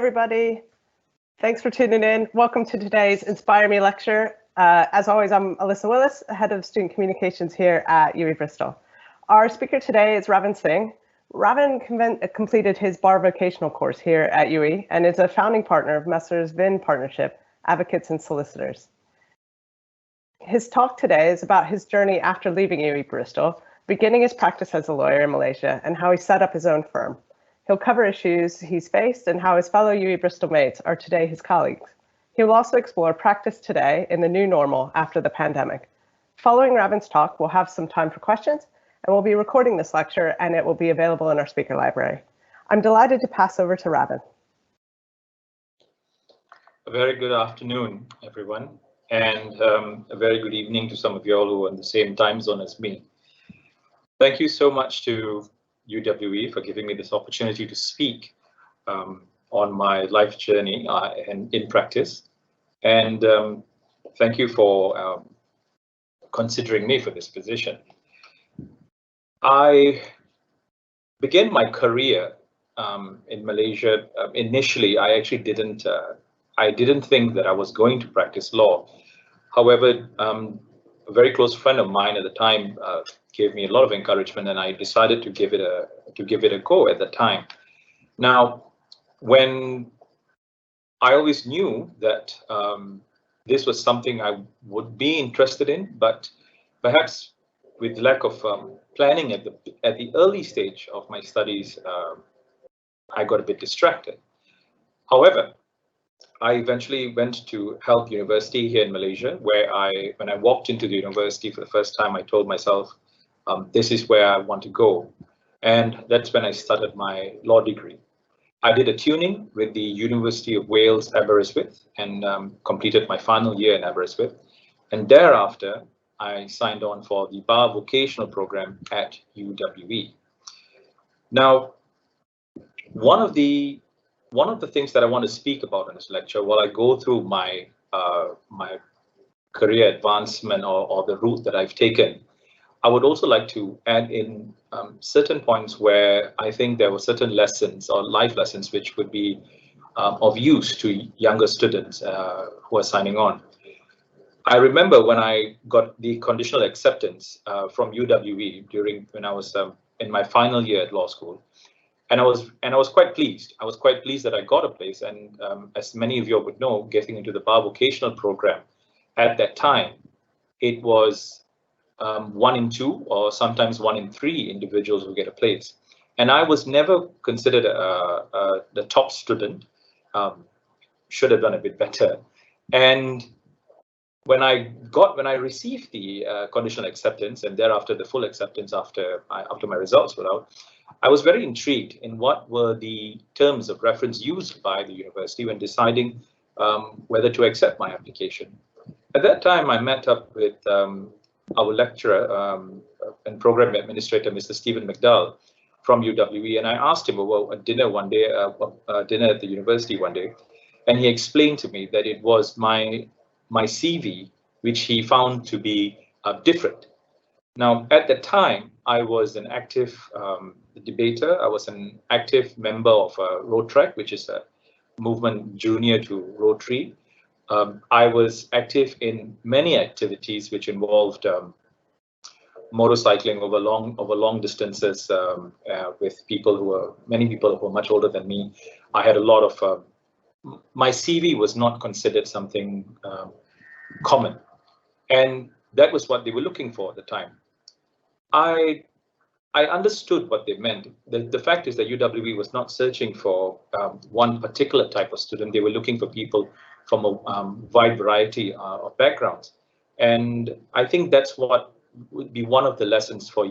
everybody. Thanks for tuning in. Welcome to today's Inspire Me lecture. As always, I'm Alyssa Willis, Head of Student Communications here at UWE Bristol. Our speaker today is Ravin Singh. Ravin completed his bar vocational course here at UWE and is a founding partner of Messrs VIN Partnership, Advocates and Solicitors. His talk today is about his journey after leaving UWE Bristol, beginning his practice as a lawyer in Malaysia, and how he set up his own firm. He'll cover issues he's faced and how his fellow UWE Bristol mates are today his colleagues. He will also explore practice today in the new normal after the pandemic. Following Ravin's talk, we'll have some time for questions, and we'll be recording this lecture, and it will be available in our speaker library. I'm delighted to pass over to Ravin. A very good afternoon, everyone, and a very good evening to some of you all who are in the same time zone as me. Thank you so much to UWE for giving me this opportunity to speak on my life journey and in practice. And thank you for considering me for this position. I began my career in Malaysia. Initially, I actually didn't think that I was going to practice law. However, a very close friend of mine at the time gave me a lot of encouragement, and I decided to give it a go at the time. Now, when I always knew that this was something I would be interested in, but perhaps with lack of planning at the early stage of my studies, I got a bit distracted. However, I eventually went to Help University here in Malaysia, where when I walked into the university for the first time, I told myself, this is where I want to go. And that's when I started my law degree. I did a tuning with the University of Wales, Aberystwyth, and completed my final year in Aberystwyth. And thereafter, I signed on for the bar vocational program at UWE. Now, one of the things that I want to speak about in this lecture, while I go through my career advancement or the route that I've taken, I would also like to add in certain points where I think there were certain lessons or life lessons which would be of use to younger students who are signing on. I remember when I got the conditional acceptance from UWE when I was in my final year at law school. And I was quite pleased. I was quite pleased that I got a place. And as many of you would know, getting into the bar vocational program at that time, it was 1 in 2 or sometimes 1 in 3 individuals who get a place. And I was never considered the top student. Should have done a bit better. And when I received the conditional acceptance and thereafter the full acceptance after my results were out, I was very intrigued in what were the terms of reference used by the university when deciding whether to accept my application. At that time, I met up with our lecturer and program administrator, Mr. Stephen McDowell from UWE, and I asked him about a dinner at the university one day, and he explained to me that it was my CV which he found to be different. Now, at the time, I was an active debater. I was an active member of Rotrack, which is a movement junior to Rotary. I was active in many activities which involved motorcycling over long distances with many people who were much older than me. I had a lot of my CV was not considered something common, and that was what they were looking for at the time. I understood what they meant. The fact is that UWE was not searching for one particular type of student. They were looking for people from a wide variety of backgrounds. And I think that's what would be one of the lessons for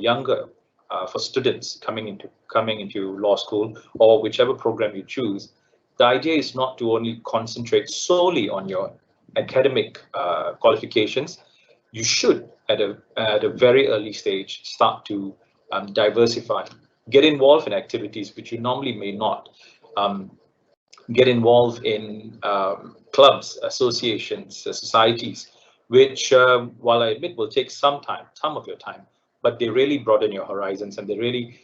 for students coming into law school or whichever program you choose. The idea is not to only concentrate solely on your academic qualifications. You should, at a very early stage, start to diversify, get involved in activities which you normally may not, get involved in clubs, associations, societies, which, while I admit, will take some of your time, but they really broaden your horizons and they really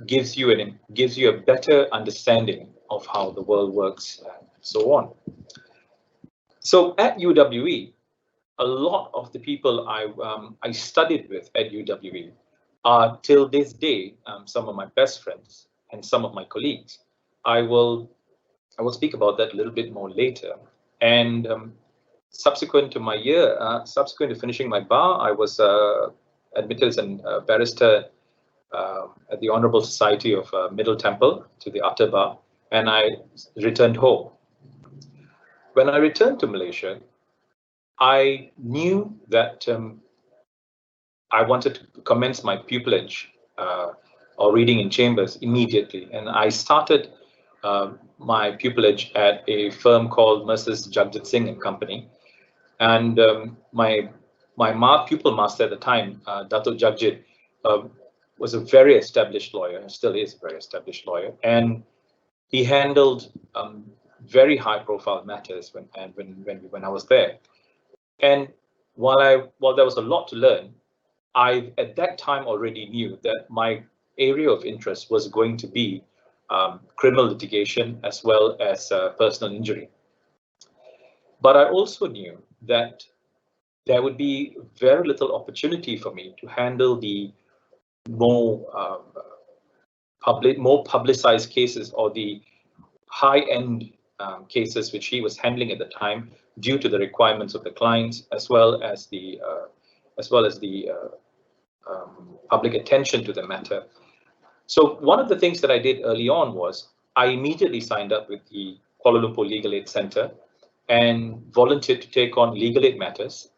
gives you a better understanding of how the world works and so on. So at UWE, a lot of the people I studied with at UWE are till this day some of my best friends and some of my colleagues. I will speak about that a little bit more later. And subsequent to my year, subsequent to finishing my bar, I was admitted as a barrister at the Honorable Society of Middle Temple to the Upper Bar, and I returned home. When I returned to Malaysia, I knew that I wanted to commence my pupillage or reading in chambers immediately, and I started my pupillage at a firm called Messrs. Ravin Singh and Company, and my pupil master at the time, Dato Jagjit, was a very established lawyer, and still is a very established lawyer, and he handled very high-profile matters when I was there. And while there was a lot to learn, I at that time already knew that my area of interest was going to be criminal litigation as well as personal injury. But I also knew that there would be very little opportunity for me to handle the more publicized cases or the high-end cases which he was handling at the time, due to the requirements of the clients as well as the public attention to the matter. So one of the things that I did early on was I immediately signed up with the Kuala Lumpur Legal Aid Centre and volunteered to take on legal aid matters,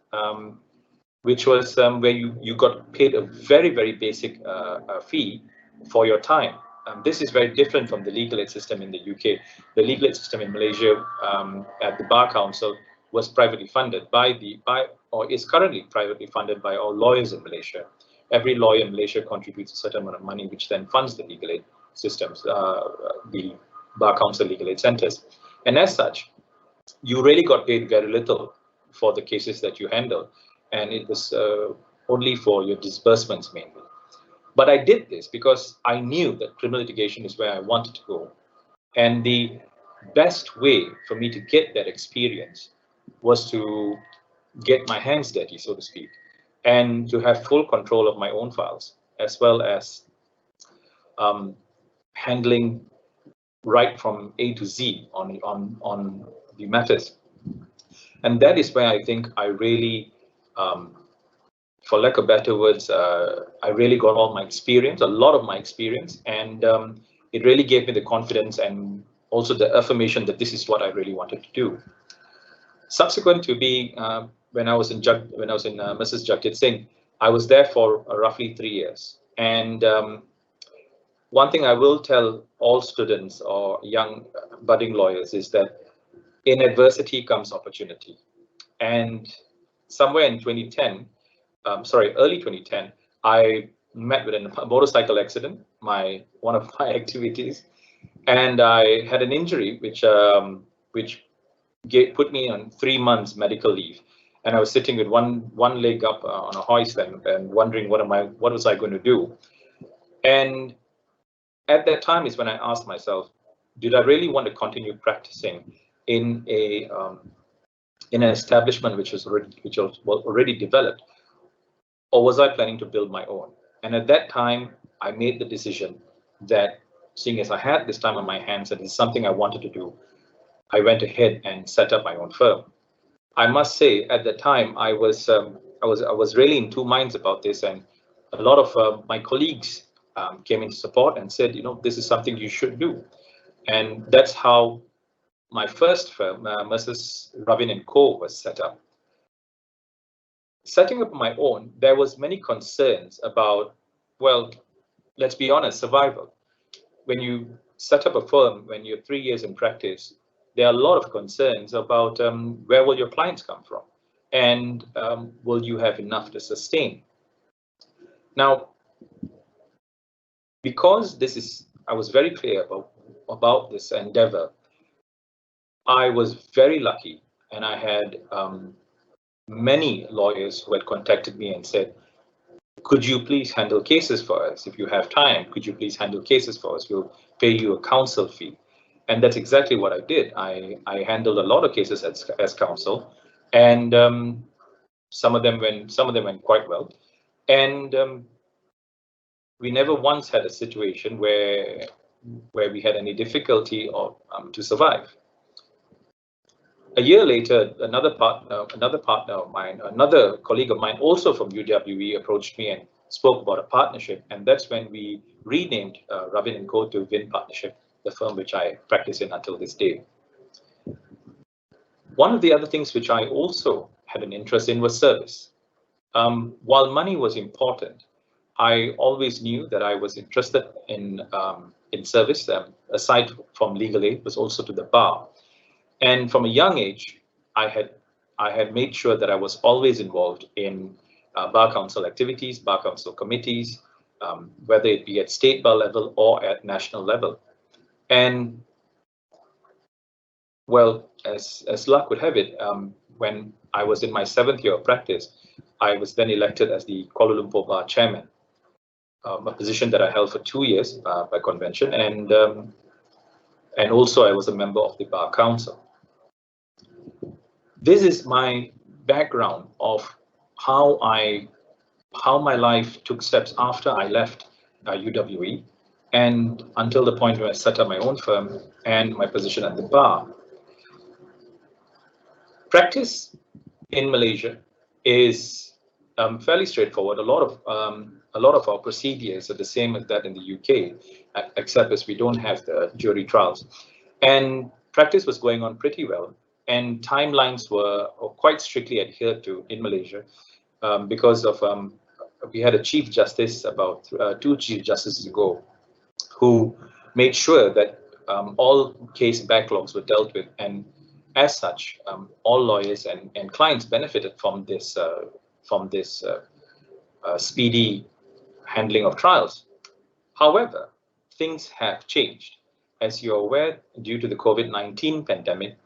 which was where you got paid a very, very basic fee for your time. This is very different from the legal aid system in the UK. The legal aid system in Malaysia at the Bar Council was privately funded or is currently privately funded by all lawyers in Malaysia. Every lawyer in Malaysia contributes a certain amount of money, which then funds the legal aid systems, the Bar Council legal aid centres. And as such, you really got paid very little for the cases that you handle, and it was only for your disbursements mainly. But I did this because I knew that criminal litigation is where I wanted to go. And the best way for me to get that experience was to get my hands dirty, so to speak, and to have full control of my own files, as well as handling right from A to Z on the matters. And that is where I think I really, for lack of better words, I really got all my experience, a lot of my experience, and it really gave me the confidence and also the affirmation that this is what I really wanted to do. Subsequent to be when I was in Messrs. Jagjit Singh, I was there for roughly 3 years. And one thing I will tell all students or young budding lawyers is that in adversity comes opportunity. And somewhere in early 2010, I met with a motorcycle accident, one of my activities, and I had an injury which put me on 3 months medical leave. And I was sitting with one leg up on a hoist and wondering what was I going to do. And at that time is when I asked myself, did I really want to continue practicing in an establishment which was already developed, or was I planning to build my own? And at that time, I made the decision that, seeing as I had this time on my hands and it's something I wanted to do, I went ahead and set up my own firm. I must say, at the time, I was really in two minds about this, and a lot of my colleagues came into support and said, this is something you should do. And that's how my first firm, Messrs. Ravin & Co, was set up. Setting up my own, there was many concerns about, well, let's be honest, survival. When you set up a firm, when you're 3 years in practice, there are a lot of concerns about where will your clients come from, and will you have enough to sustain? Now, because I was very clear about this endeavor, I was very lucky, and I had many lawyers who had contacted me and said, could you please handle cases for us? If you have time, could you please handle cases for us? We'll pay you a counsel fee. And that's exactly what I did. I handled a lot of cases as counsel, and some of them went quite well. And we never once had a situation where we had any difficulty or to survive. A year later, another partner of mine, another colleague of mine, also from UWE, approached me and spoke about a partnership, and that's when we renamed Ravin & Co. to Vin Partnership, the firm which I practice in until this day. One of the other things which I also had an interest in was service. While money was important, I always knew that I was interested in service, aside from legal aid, was also to the bar. And from a young age, I had made sure that I was always involved in bar council activities, bar council committees, whether it be at state bar level or at national level. And well, as luck would have it, when I was in my 7th year of practice, I was then elected as the Kuala Lumpur Bar Chairman, a position that I held for 2 years by convention, and also I was a member of the Bar Council. This is my background of how my life took steps after I left UWE and until the point where I set up my own firm and my position at the bar. Practice in Malaysia is fairly straightforward. A lot of our procedures are the same as that in the UK, except as we don't have the jury trials. And practice was going on pretty well, and timelines were quite strictly adhered to in Malaysia because of we had a chief justice about 2 chief justices ago who made sure that all case backlogs were dealt with, and as such, all lawyers and clients benefited from this speedy handling of trials. However, things have changed. As you're aware, due to the COVID-19 pandemic,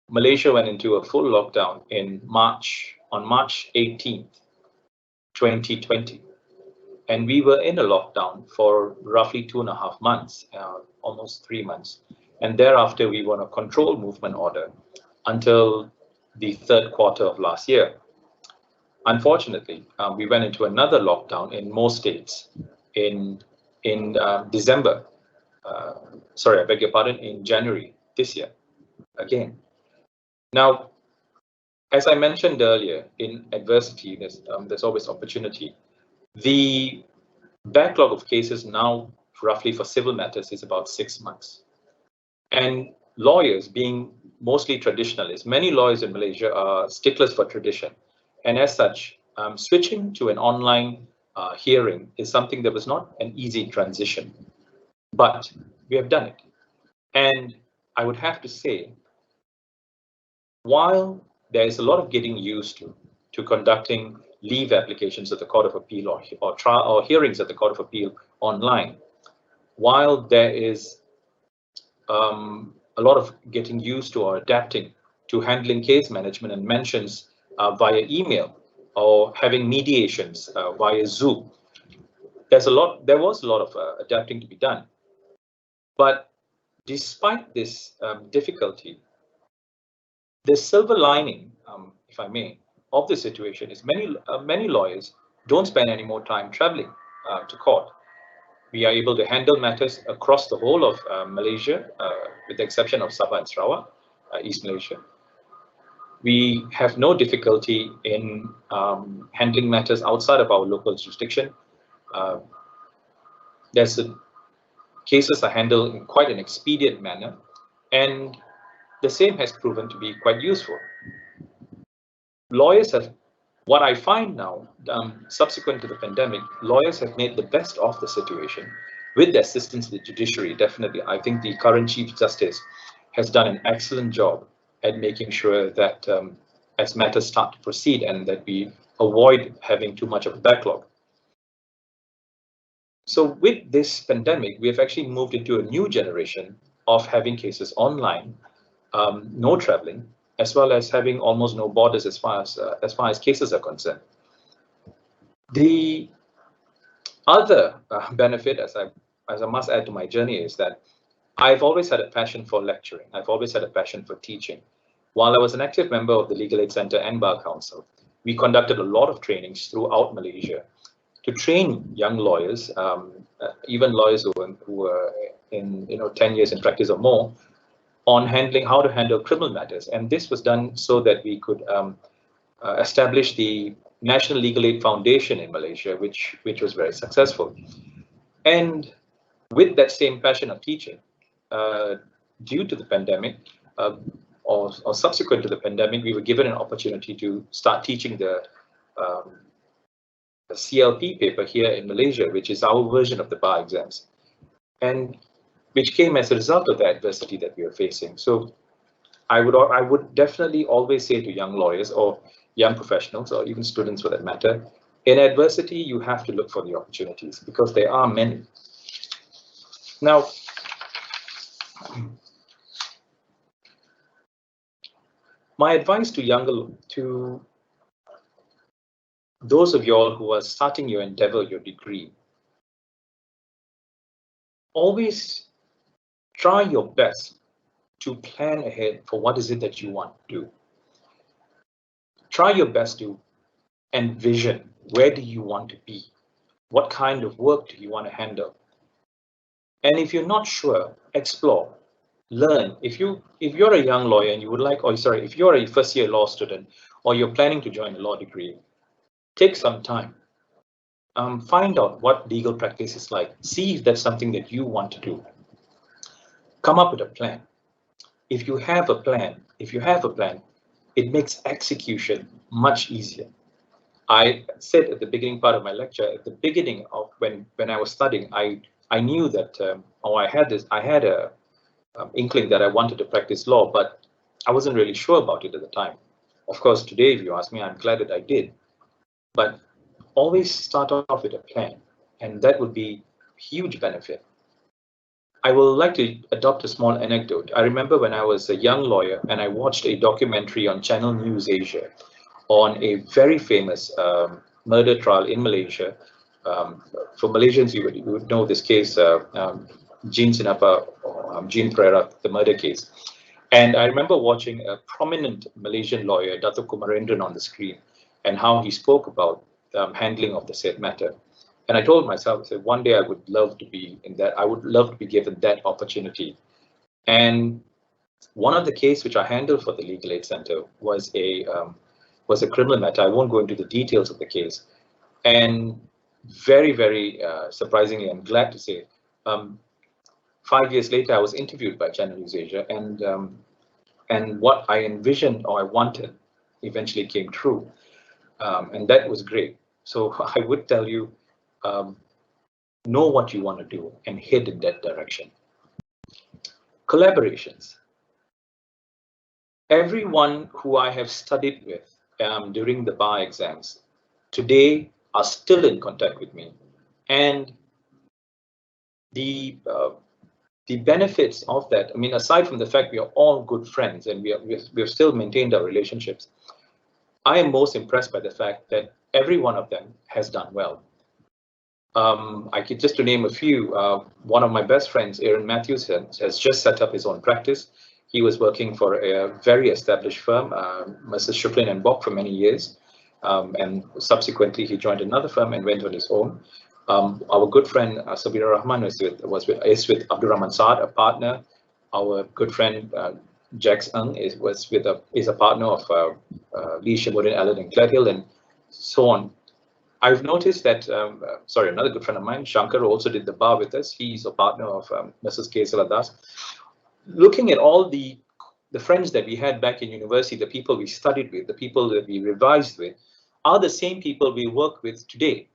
Malaysia went into a full lockdown on March 18th, 2020. And we were in a lockdown for roughly 2.5 months, almost 3 months. And thereafter, we were on a control movement order until the 3rd quarter of last year. Unfortunately, we went into another lockdown in most states in December. Sorry, I beg your pardon, in January this year again. Now, as I mentioned earlier, in adversity, there's always opportunity. The backlog of cases now, roughly for civil matters, is about 6 months. And lawyers, being mostly traditionalists, many lawyers in Malaysia are sticklers for tradition. And as such, switching to an online hearing is something that was not an easy transition, but we have done it. And I would have to say, while there is a lot of getting used to conducting leave applications at the Court of Appeal or trial or hearings at the Court of Appeal online, while there is a lot of getting used to or adapting to handling case management and mentions via email or having mediations via Zoom, there was a lot of adapting to be done. But despite this difficulty, the silver lining, if I may, of the situation is many lawyers don't spend any more time traveling to court. We are able to handle matters across the whole of Malaysia, with the exception of Sabah and Sarawak, East Malaysia. We have no difficulty in handling matters outside of our local jurisdiction. Cases are handled in quite an expedient manner, and the same has proven to be quite useful. Lawyers have, what I find now, subsequent to the pandemic, lawyers have made the best of the situation with the assistance of the judiciary. Definitely, I think the current Chief Justice has done an excellent job at making sure that as matters start to proceed and that we avoid having too much of a backlog. So with this pandemic, we have actually moved into a new generation of having cases online, no traveling, as well as having almost no borders as far as cases are concerned. The other benefit, as I must add to my journey, is that I've always had a passion for lecturing. I've always had a passion for teaching. While I was an active member of the Legal Aid Center and Bar Council, we conducted a lot of trainings throughout Malaysia to train young lawyers, even lawyers who were in 10 years in practice or more, on how to handle criminal matters. And this was done so that we could establish the National Legal Aid Foundation in Malaysia, which was very successful. And with that same passion of teaching, due to the pandemic, or subsequent to the pandemic, we were given an opportunity to start teaching the CLP paper here in Malaysia, which is our version of the bar exams, and which came as a result of the adversity that we are facing. So I would definitely always say to young lawyers or young professionals, or even students for that matter, in adversity, you have to look for the opportunities, because there are many. Now, my advice to those of you all who are starting your endeavor, your degree, always try your best to plan ahead for what is it that you want to do. Try your best to envision, where do you want to be? What kind of work do you want to handle? And if you're not sure, explore, learn. If you're a young lawyer and you would like, if you're a first year law student or you're planning to join a law degree, take some time. Find out what legal practice is like. See if that's something that you want to do. Come up with a plan. If you have a plan, it makes execution much easier. I said at the beginning part of my lecture, at the beginning of when I was studying, I knew that, I had a inkling that I wanted to practice law, but I wasn't really sure about it at the time. Of course, today, if you ask me, I'm glad that I did. But always start off with a plan, and that would be huge benefit. I will like to adopt a small anecdote. I remember when I was a young lawyer and I watched a documentary on Channel News Asia on a very famous murder trial in Malaysia. For Malaysians, you would know this case, Jean Pereira, the murder case. And I remember watching a prominent Malaysian lawyer, Dato' Kumarendran, on the screen, and how he spoke about handling of the said matter. And I told myself, I said, one day I would love to be in that. I would love to be given that opportunity. And one of the cases which I handled for the Legal Aid Center was a criminal matter. I won't go into the details of the case. And very, very surprisingly, I'm glad to say, 5 years later, I was interviewed by Channel News Asia, and what I envisioned or I wanted eventually came true, and that was great. So I would tell you, know what you want to do and head in that direction. Collaborations. Everyone who I have studied with during the bar exams today are still in contact with me, and the benefits of that, I mean, aside from the fact we are all good friends and we have still maintained our relationships, I am most impressed by the fact that every one of them has done well. I could just to name a few. One of my best friends, Aaron Matthews, has just set up his own practice. He was working for a very established firm, Messrs. Shuklin and Bock, for many years, and subsequently he joined another firm and went on his own. Our good friend Sabira Rahman is with Abdul Rahman Saad, a partner. Our good friend Jax Ng is a partner of Lee Shimuddin Allen and Cladhill, and so on. I've noticed that, another good friend of mine, Shankar, also did the bar with us. He's a partner of Messrs. K. Saladas. Looking at all the friends that we had back in university, the people we studied with, the people that we revised with, are the same people we work with today.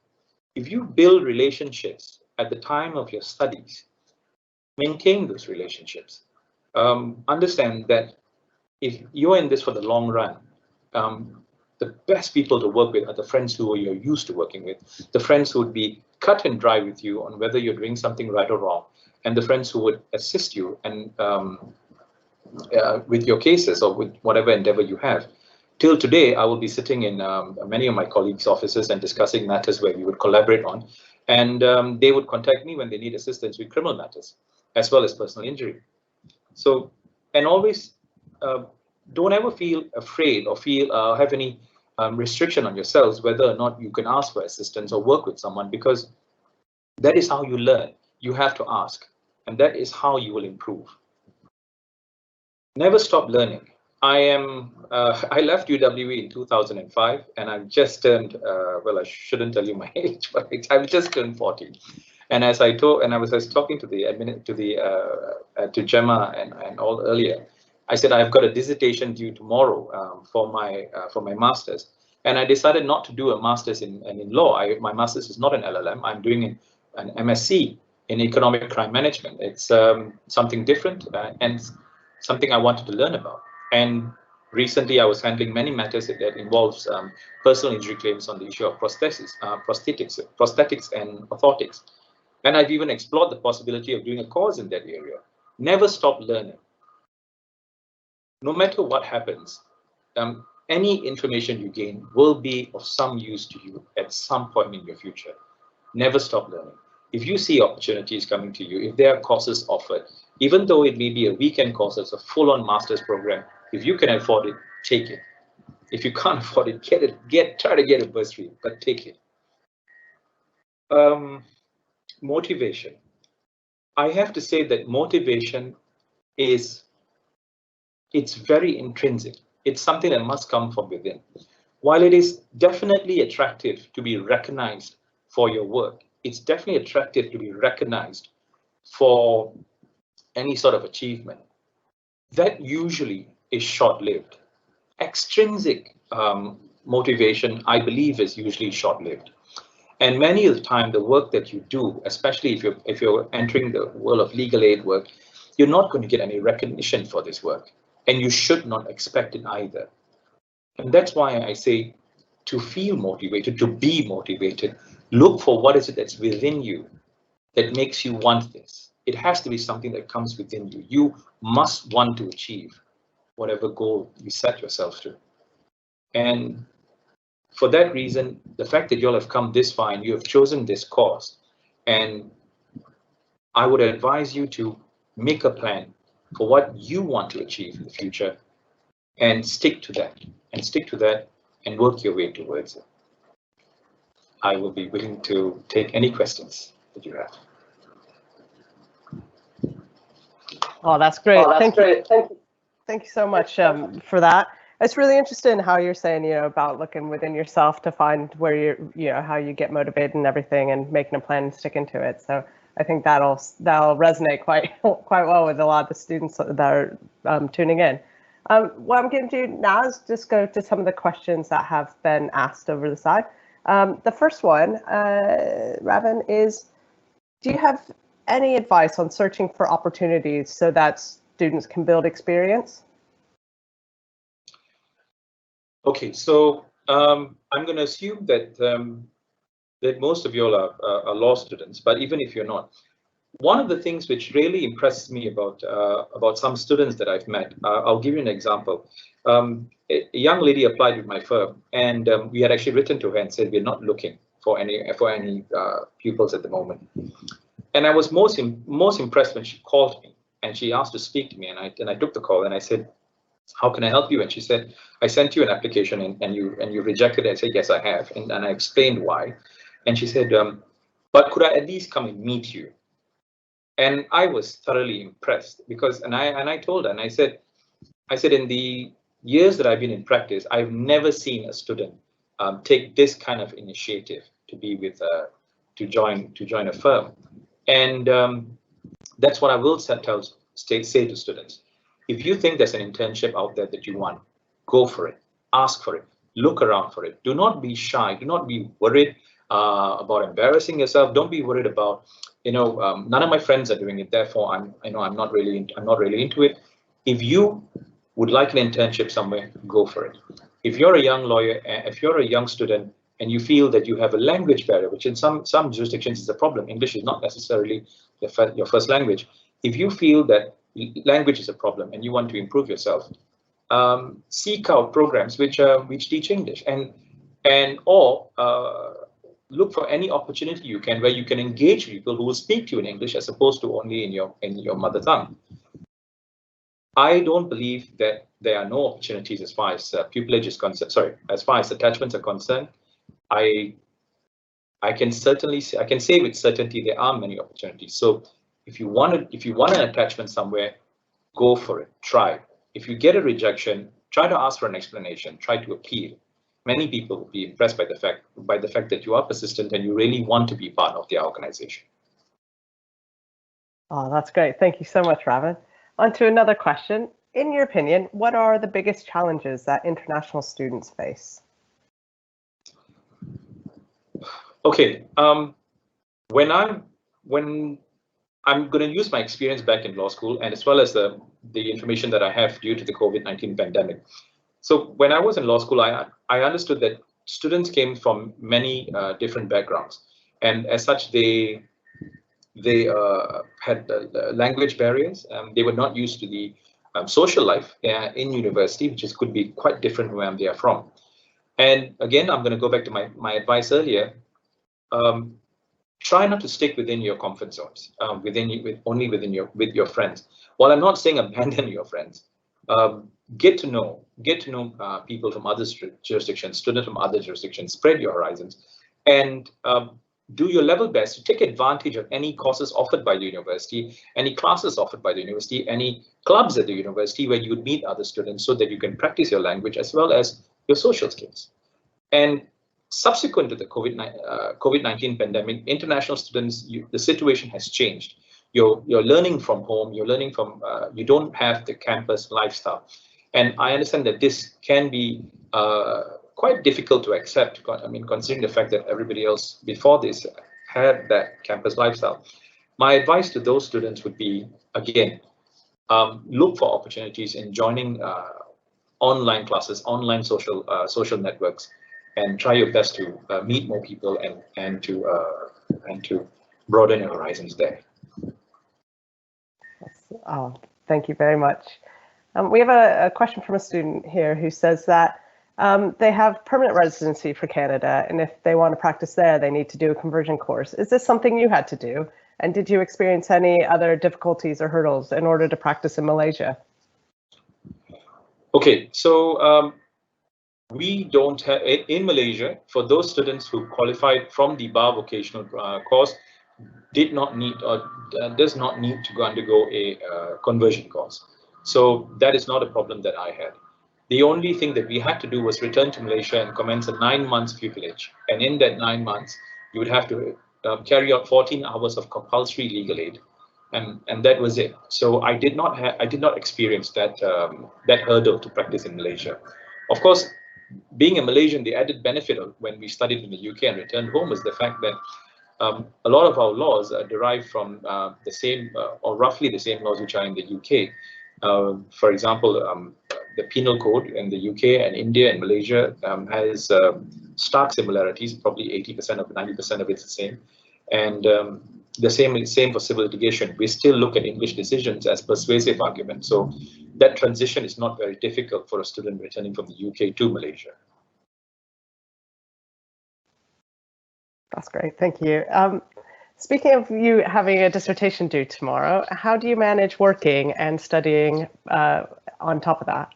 If you build relationships at the time of your studies, maintain those relationships. Understand that if you're in this for the long run, the best people to work with are the friends who you're used to working with, the friends who would be cut and dry with you on whether you're doing something right or wrong, and the friends who would assist you and with your cases or with whatever endeavor you have. Till today, I will be sitting in many of my colleagues' offices and discussing matters where we would collaborate on, and they would contact me when they need assistance with criminal matters. as well as personal injury. So, and always don't ever feel afraid or have any restriction on yourselves whether or not you can ask for assistance or work with someone, because that is how you learn. You have to ask, and that is how you will improve. Never stop learning. I left UWE in 2005, and I've just turned, well, I shouldn't tell you my age, but I've just turned 40. And as I was talking to to Gemma and all earlier, I said I've got a dissertation due tomorrow for my master's, and I decided not to do a master's in law. My master's is not an LLM. I'm doing an MSc in economic crime management. It's something different and something I wanted to learn about. And recently, I was handling many matters that involves personal injury claims on the issue of prosthetics and orthotics. And I've even explored the possibility of doing a course in that area. Never stop learning. No matter what happens, any information you gain will be of some use to you at some point in your future. Never stop learning. If you see opportunities coming to you, if there are courses offered, even though it may be a weekend course, it's a full-on master's program, if you can afford it, take it. If you can't afford it, try to get a bursary, but take it. Motivation. I have to say that motivation it's very intrinsic. It's something that must come from within. While it is definitely attractive to be recognized for your work, it's definitely attractive to be recognized for any sort of achievement. That usually is short-lived. Extrinsic motivation, I believe, is usually short-lived. And many of the time, the work that you do, especially if you're entering the world of legal aid work, you're not going to get any recognition for this work, and you should not expect it either. And that's why I say, to feel motivated, to be motivated, look for what is it that's within you that makes you want this. It has to be something that comes within you. You must want to achieve whatever goal you set yourself to. And for that reason, the fact that you all have come this far and you have chosen this course, and I would advise you to make a plan for what you want to achieve in the future and stick to that, and work your way towards it. I will be willing to take any questions that you have. Oh, that's great. Thank you. Thank you so much for that. It's really interesting how you're saying, about looking within yourself to find where how you get motivated and everything, and making a plan and sticking to it. So I think that'll resonate quite well with a lot of the students that are tuning in. What I'm going to do now is just go to some of the questions that have been asked over the side. The first one, Ravin, is, do you have any advice on searching for opportunities so that students can build experience? Okay, so I'm going to assume that that most of you all are law students, but even if you're not, one of the things which really impresses me about some students that I've met, I'll give you an example. A young lady applied with my firm, and we had actually written to her and said we're not looking for any pupils at the moment. And I was most impressed when she called me and she asked to speak to me, and I took the call and I said, how can I help you? And she said, I sent you an application and you rejected it. I said, yes, I have. And I explained why. And she said, but could I at least come and meet you? And I was thoroughly impressed because, and I told her, and I said, in the years that I've been in practice, I've never seen a student take this kind of initiative to be with, to join a firm. And that's what I will say to students. If you think there's an internship out there that you want, go for it, ask for it, look around for it. Do not be shy. Do not be worried about embarrassing yourself. Don't be worried about, none of my friends are doing it. Therefore, I'm not really into it. If you would like an internship somewhere, go for it. If you're a young lawyer, if you're a young student, and you feel that you have a language barrier, which in some jurisdictions is a problem. English is not necessarily your first language. If you feel that language is a problem and you want to improve yourself, seek out programs which teach English, or look for any opportunity you can where you can engage people who will speak to you in English as opposed to only in your mother tongue. I don't believe that there are no opportunities as far as pupillage is concerned. Sorry, as far as attachments are concerned, I can say with certainty there are many opportunities. So if you want an attachment somewhere, go for it. Try. If you get a rejection, try to ask for an explanation. Try to appeal. Many people will be impressed by the fact that you are persistent and you really want to be part of the organization. Oh, that's great. Thank you so much, Ravin. On to another question. In your opinion, what are the biggest challenges that international students face? Okay, when I'm going to use my experience back in law school and as well as the information that I have due to the COVID-19 pandemic. So when I was in law school, I understood that students came from many different backgrounds, and as such, they had language barriers. They were not used to the social life in university, which could be quite different from where they are from. And again, I'm going to go back to my advice earlier. Try not to stick within your comfort zones, only with your friends. While I'm not saying abandon your friends, get to know people from other jurisdictions, students from other jurisdictions, spread your horizons, and do your level best to take advantage of any courses offered by the university, any classes offered by the university, any clubs at the university where you would meet other students so that you can practice your language as well as your social skills. And subsequent to the COVID-19 pandemic, international students, the situation has changed. You're learning from home, you're learning from, you don't have the campus lifestyle. And I understand that this can be quite difficult to accept, I mean, considering the fact that everybody else before this had that campus lifestyle. My advice to those students would be, again, look for opportunities in joining online classes, online social networks, and try your best to meet more people and to broaden your horizons there. Oh, thank you very much. We have a question from a student here who says that they have permanent residency for Canada, and if they want to practice there, they need to do a conversion course. Is this something you had to do? And did you experience any other difficulties or hurdles in order to practice in Malaysia? Okay, so we don't have, in Malaysia, for those students who qualified from the bar vocational course, did not need or does not need to undergo a conversion course. So that is not a problem that I had. The only thing that we had to do was return to Malaysia and commence a 9 months pupillage. And in that 9 months, you would have to carry out 14 hours of compulsory legal aid. And that was it. So I did not experience that that hurdle to practice in Malaysia. Of course, being a Malaysian, the added benefit of when we studied in the UK and returned home is the fact that a lot of our laws are derived from the same or roughly the same laws which are in the UK. For example, the penal code in the UK and India and Malaysia has stark similarities. Probably 80% of 90% of it's the same, and the same for civil litigation. We still look at English decisions as persuasive arguments. So that transition is not very difficult for a student returning from the UK to Malaysia. That's great, thank you. Speaking of you having a dissertation due tomorrow, how do you manage working and studying on top of that?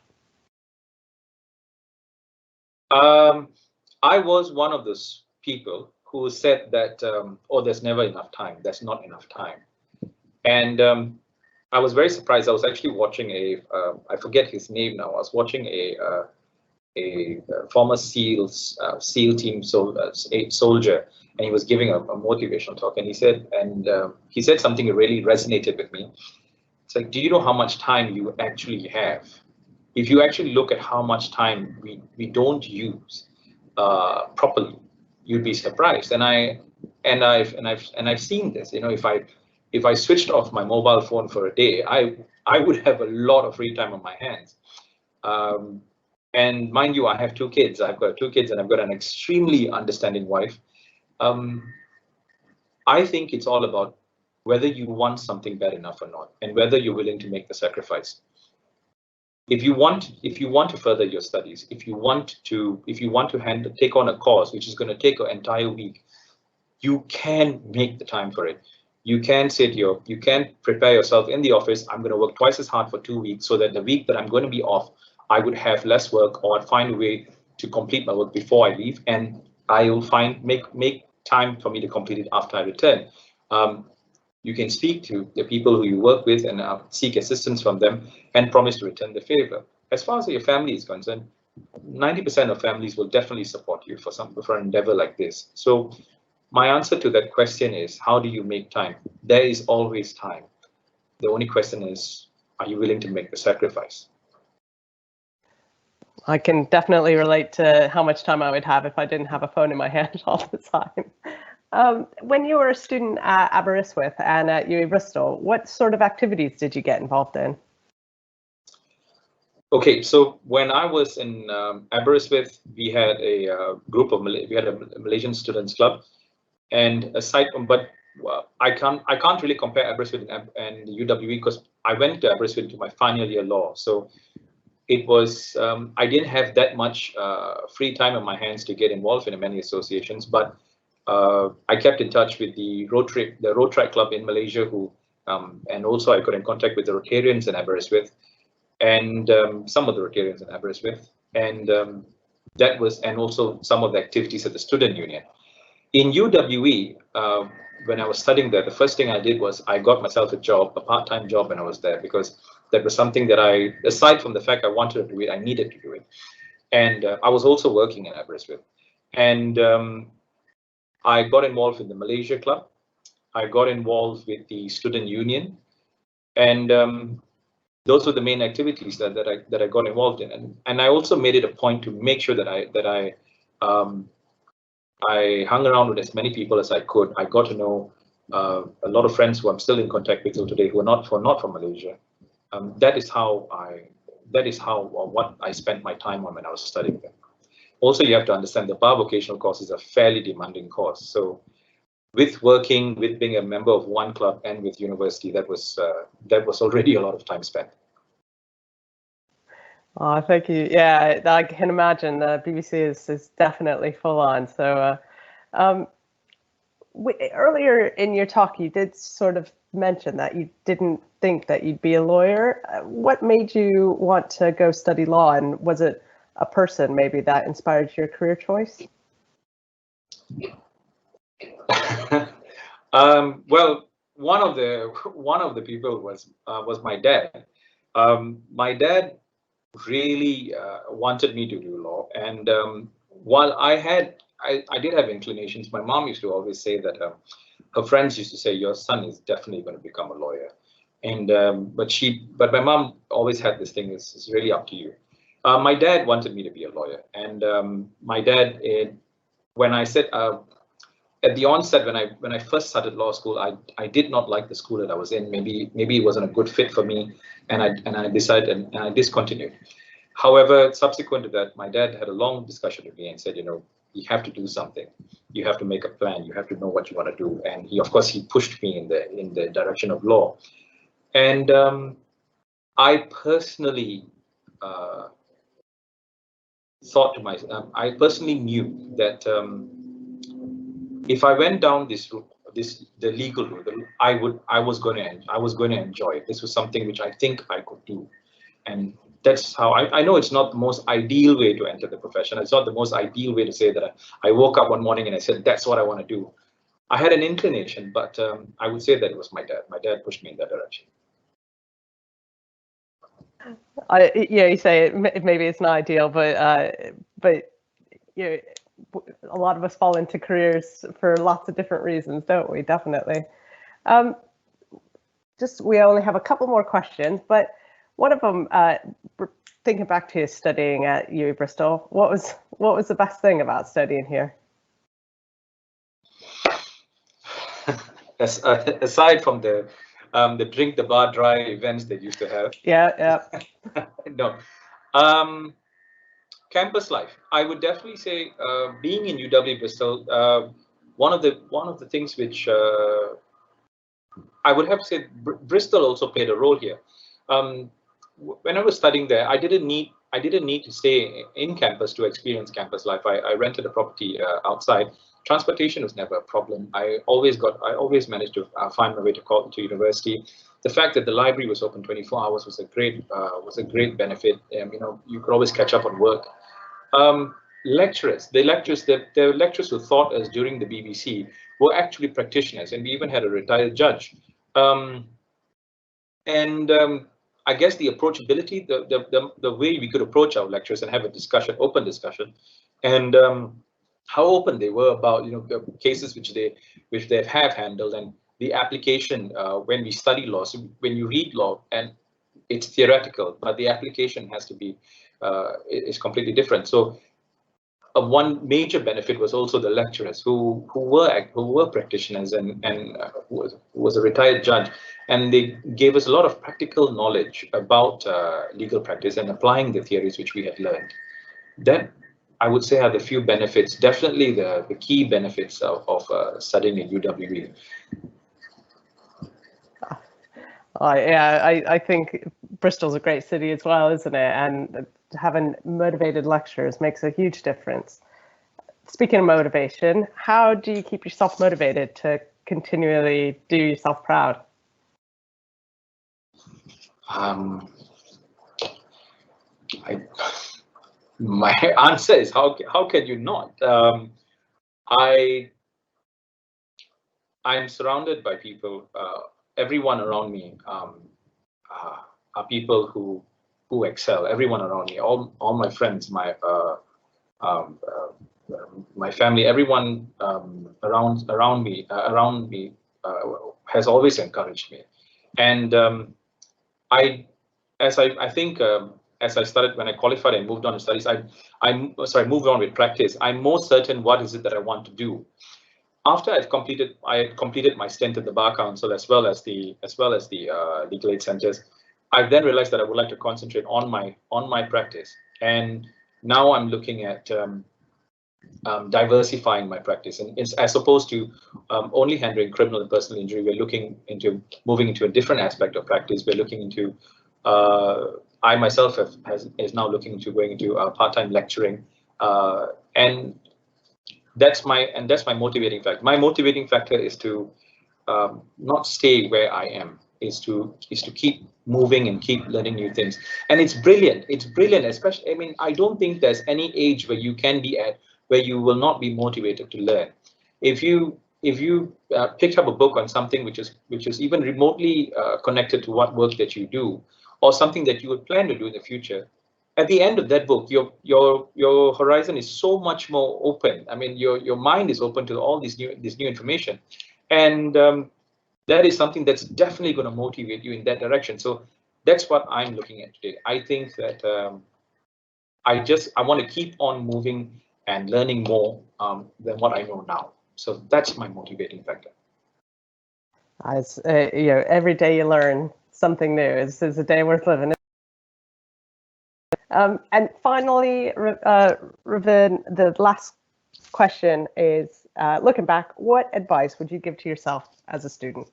I was one of those people who said that, oh, there's never enough time, there's not enough time. And I was very surprised. I was actually watching I forget his name now, I was watching a former SEAL team soldier, and he was giving a motivational talk, and he said something that really resonated with me. It's like, do you know how much time you actually have? If you actually look at how much time we don't use properly, you'd be surprised. And I've seen this. You know, if I switched off my mobile phone for a day, I would have a lot of free time on my hands. And mind you, I have 2 kids. I've got 2 kids, and I've got an extremely understanding wife. I think it's all about whether you want something bad enough or not, and whether you're willing to make the sacrifice. If you want to further your studies, if you want to take on a course which is going to take an entire week, you can make the time for it. You can you can prepare yourself in the office. I'm going to work twice as hard for 2 weeks so that the week that I'm going to be off, I would have less work, or I'd find a way to complete my work before I leave, and I will make time for me to complete it after I return. You can speak to the people who you work with and seek assistance from them and promise to return the favor. As far as your family is concerned, 90% of families will definitely support you for an endeavor like this. So my answer to that question is, how do you make time? There is always time. The only question is, are you willing to make the sacrifice? I can definitely relate to how much time I would have if I didn't have a phone in my hand all the time. When you were a student at Aberystwyth and at UWE Bristol, what sort of activities did you get involved in? Okay, so when I was in Aberystwyth, we had a group of we had a Malaysian students club, and aside from, but I can't really compare Aberystwyth and UWE because I went to Aberystwyth to my final year law, so it was I didn't have that much free time on my hands to get involved in many associations, but I kept in touch with the Road Track Club in Malaysia, who and also I got in contact with the Rotarians in Aberystwyth, and some of the Rotarians in Aberystwyth, and that was, and also some of the activities at the student union. In UWE, when I was studying there, the first thing I did was I got myself a part-time job when I was there, because that was something that aside from the fact I wanted to do it, I needed to do it. And I was also working in Aberystwyth. And I got involved in the Malaysia Club. I got involved with the student union. And those were the main activities that I got involved in. And I also made it a point to make sure that I hung around with as many people as I could. I got to know a lot of friends who I'm still in contact with till today who are not from Malaysia. That is what I spent my time on when I was studying there. Also, you have to understand the bar vocational course is a fairly demanding course. So with working, with being a member of one club and with university, that was already a lot of time spent. Oh, thank you. Yeah, I can imagine the BBC is definitely full on. So earlier in your talk, you did sort of mention that you didn't think that you'd be a lawyer. What made you want to go study law, and was it a person maybe that inspired your career choice? Well, one of the people was my dad. My dad really wanted me to do law, and while I did have inclinations, my mom used to always say that her friends used to say, your son is definitely going to become a lawyer, and but my mom always had this thing, it's really up to you. My dad wanted me to be a lawyer, and my dad, when I said at the onset, when I first started law school, I did not like the school that I was in. Maybe it wasn't a good fit for me, and I decided and I discontinued. However, subsequent to that, my dad had a long discussion with me and said, you have to do something. You have to make a plan. You have to know what you want to do. And he pushed me in the direction of law. And I personally thought to myself, I personally knew that if I went down this route, the legal route, I was going to enjoy it. This was something which I think I could do, and that's how I know it's not the most ideal way to enter the profession. It's not the most ideal way to say that I woke up one morning and I said that's what I want to do. I had an inclination, but I would say that it was my dad. My dad pushed me in that direction. Yeah, you say maybe it's not ideal, but a lot of us fall into careers for lots of different reasons, don't we? Definitely. We only have a couple more questions, but one of them, thinking back to studying at UWE Bristol, what was the best thing about studying here? Aside from the drink the bar dry events they used to have. Yeah. No. Campus life. I would definitely say being in UWE Bristol, one of the things which I would have to say Bristol also played a role here. When I was studying there, I didn't need I didn't need to stay in campus to experience campus life. I rented a property outside. Transportation was never a problem. I always managed to find my way to university. The fact that the library was open 24 hours was a great benefit. You could always catch up on work. The lecturers who taught us during the BBC were actually practitioners, and we even had a retired judge. I guess the approachability, the way we could approach our lectures and have a discussion, open discussion, and how open they were about the cases which they have handled, and the application when we study law. So when you read law, and it's theoretical, but the application has to be is completely different. So one major benefit was also the lecturers who were practitioners and who was a retired judge, and they gave us a lot of practical knowledge about legal practice and applying the theories which we had learned. That, I would say, are the few benefits, definitely the key benefits of studying at UWE. I think Bristol's a great city as well, isn't it? And having motivated lecturers makes a huge difference. Speaking of motivation, how do you keep yourself motivated to continually do yourself proud? My answer is how can you not? I'm surrounded by people. Everyone around me are people who excel. Everyone around me, all my friends, my family, everyone around me has always encouraged me. And as I started, when I qualified and moved on to studies, I moved on with practice. I'm more certain what is it that I want to do. After I had completed my stint at the Bar Council as well as the legal aid centers, I then realized that I would like to concentrate on my practice. And now I'm looking at diversifying my practice, and as opposed to only handling criminal and personal injury, we're looking into moving into a different aspect of practice. We're looking into I myself is now looking into going into part-time lecturing, and that's my motivating factor. My motivating factor is to not stay where I am, is to keep moving and keep learning new things. And it's brilliant. It's brilliant, especially, I mean, I don't think there's any age where you can be at where you will not be motivated to learn. If you pick up a book on something which is even remotely connected to what work that you do, or something that you would plan to do in the future, at the end of that book, your horizon is so much more open. I mean, your mind is open to all this new information, and that is something that's definitely going to motivate you in that direction. So that's what I'm looking at today. I think that I want to keep on moving and learning more than what I know now. So that's my motivating factor. As every day you learn something new. It's a day worth living. And finally, Ravin, the last question is, looking back, what advice would you give to yourself as a student?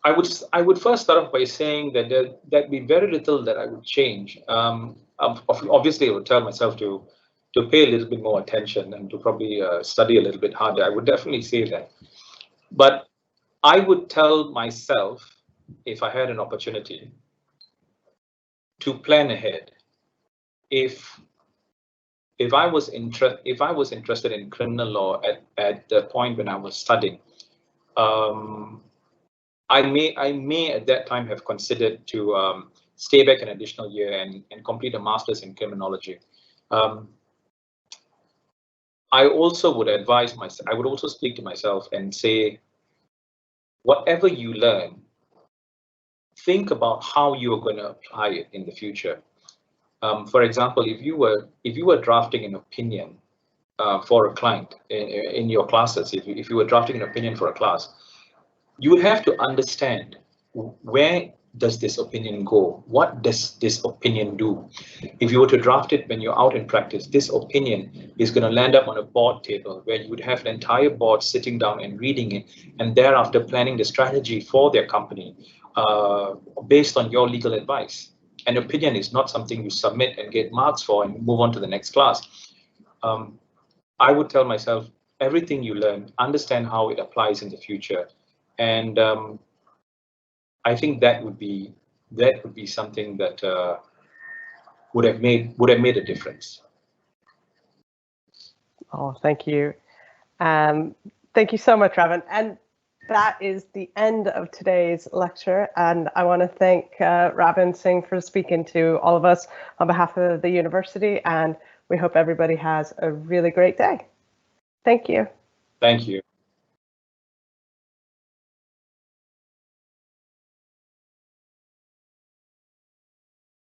I would first start off by saying that there'd be very little that I would change. Obviously, I would tell myself to pay a little bit more attention and to probably study a little bit harder. I would definitely say that. But I would tell myself, if I had an opportunity, to plan ahead. If I was interested in criminal law at the point when I was studying, I may at that time have considered to stay back an additional year and complete a master's in criminology. I also would advise myself, I would also speak to myself and say, whatever you learn, think about how you are going to apply it in the future. For example, if you were drafting an opinion for a client in your classes, if you were drafting an opinion for a class, you would have to understand where does this opinion go? What does this opinion do? If you were to draft it when you're out in practice, this opinion is going to land up on a board table where you would have an entire board sitting down and reading it, and thereafter planning the strategy for their company based on your legal advice. An opinion is not something you submit and get marks for and move on to the next class. I would tell myself, everything you learn, understand how it applies in the future. And I think that would be something that would have made a difference. Oh, thank you. Thank you so much, Ravin. And that is the end of today's lecture. And I want to thank Ravin Singh for speaking to all of us on behalf of the university. And we hope everybody has a really great day. Thank you. Thank you.